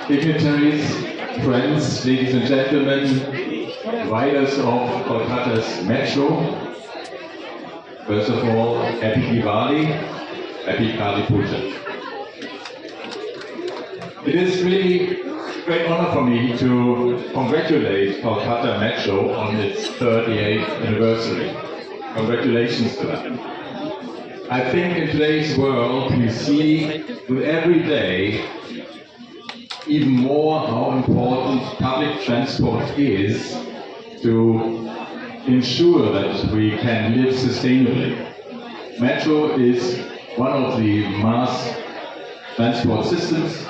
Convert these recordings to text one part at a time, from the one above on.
dignitaries, friends, ladies and gentlemen, riders of Kolkata's metro. First of all, happy Diwali, happy Kali Puja. It is really a great honor for me to congratulate Kolkata Metro on its 38th anniversary. Congratulations to that. I think in today's world we see with every day even more how important public transport is to ensure that we can live sustainably. Metro is one of the mass transport systems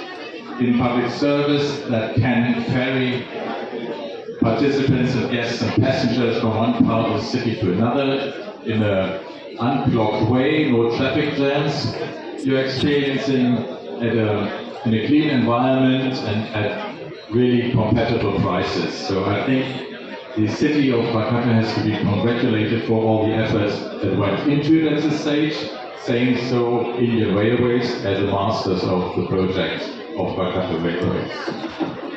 in public service that can ferry participants and guests and passengers from one part of the city to another in an unblocked way, no traffic jams. You're experiencing in a clean environment and at really compatible prices. So I think the city of Kolkata has to be congratulated for all the efforts that went into it at this stage. Saying so, Indian Railways as the masters of the project of Kolkata Railways.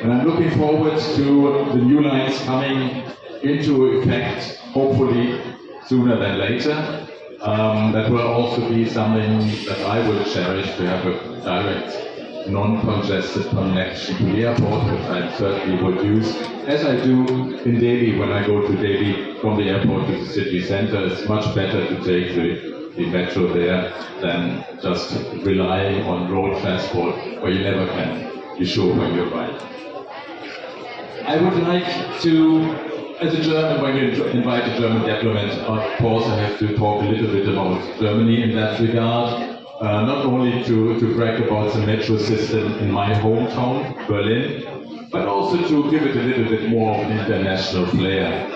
And I'm looking forward to the new lines coming into effect, hopefully sooner than later. That will also be something that I will cherish, to have a direct, non-congested connection to the airport, which I certainly would use, as I do in Delhi when I go to Delhi from the airport to the city center. It's much better to take the metro there than just relying on road transport where you never can be sure when you arrive. I would like to, as a German, when you invite a German diplomat, of course I have to talk a little bit about Germany in that regard. Not only to brag about the metro system in my hometown, Berlin, but also to give it a little bit more of an international flair.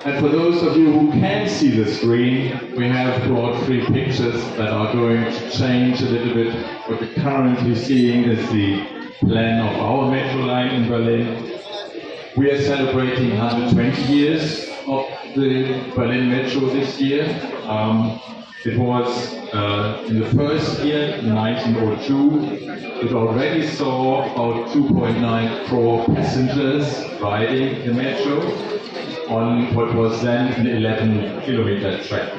And for those of you who can see the screen, we have brought 3 pictures that are going to change a little bit. What you're currently seeing is the plan of our metro line in Berlin. We are celebrating 120 years of the Berlin Metro this year. It was in the first year, in 1902, it already saw about 2.9 crore passengers riding the metro on what was then an 11-kilometer track.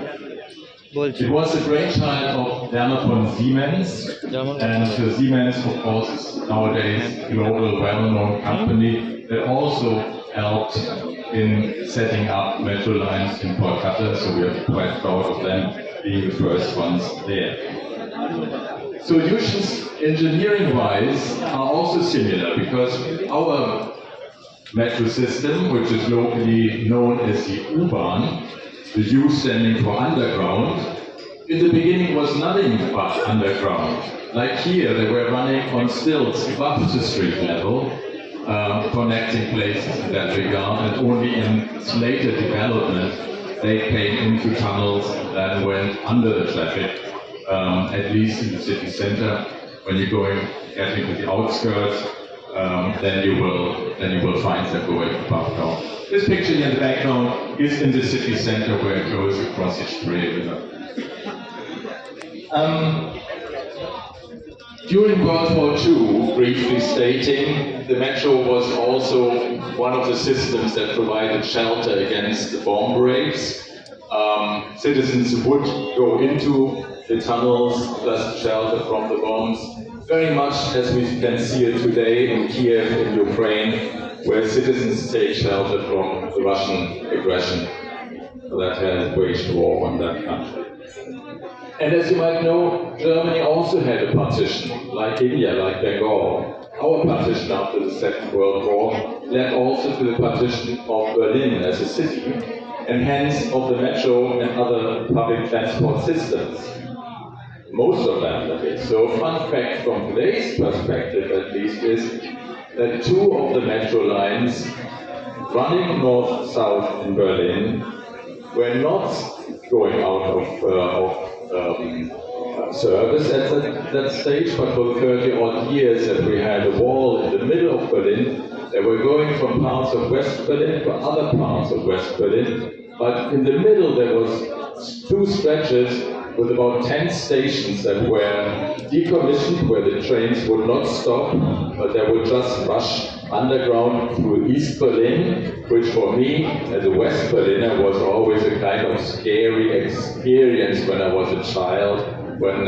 It was the brainchild of Werner von Siemens, and Siemens, of course, is nowadays a global, well-known company that also helped in setting up metro lines in Kolkata, so we are quite proud of them being the first ones there. Solutions, engineering-wise, are also similar, because our metro system, which is locally known as the U-Bahn, the U standing for underground, in the beginning was nothing but underground. Like here, they were running on stilts above the street level, connecting places in that regard, and only in later development they came into tunnels that went under the traffic, at least in the city center. When you're getting to the outskirts, then you will find them going above ground. This picture in the background is in the city center where it goes across the Spree River. During World War II, briefly stating, the metro was also one of the systems that provided shelter against the bomb raids. Citizens would go into the tunnels, thus shelter from the bombs, very much as we can see it today in Kiev in Ukraine, where citizens take shelter from the Russian aggression that has waged war on that country. And as you might know, Germany also had a partition, like India, like Bengal. Our partition after the Second World War led also to the partition of Berlin as a city, and hence of the metro and other public transport systems. Most of them, that is. So a fun fact from today's perspective, at least, is that 2 of the metro lines running north-south in Berlin were not going out of service at that stage, but for 30-odd years that we had a wall in the middle of Berlin. They were going from parts of West Berlin to other parts of West Berlin, but in the middle there was 2 stretches with about 10 stations that were decommissioned, where the trains would not stop, but they would just rush underground through East Berlin, which for me, as a West Berliner, was always a kind of scary experience when I was a child, when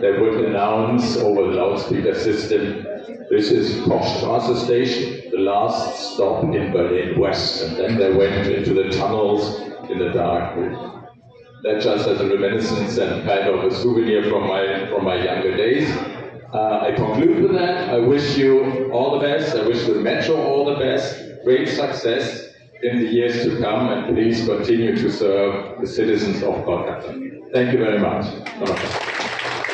they would announce over the loudspeaker system, "This is Kochstraße station, the last stop in Berlin West," and then they went into the tunnels in the dark. That just as a reminiscence and kind of a souvenir from my younger days. I conclude with that. I wish you all the best. I wish the Metro all the best. Great success in the years to come, and please continue to serve the citizens of Kolkata. Thank you very much. Namaste.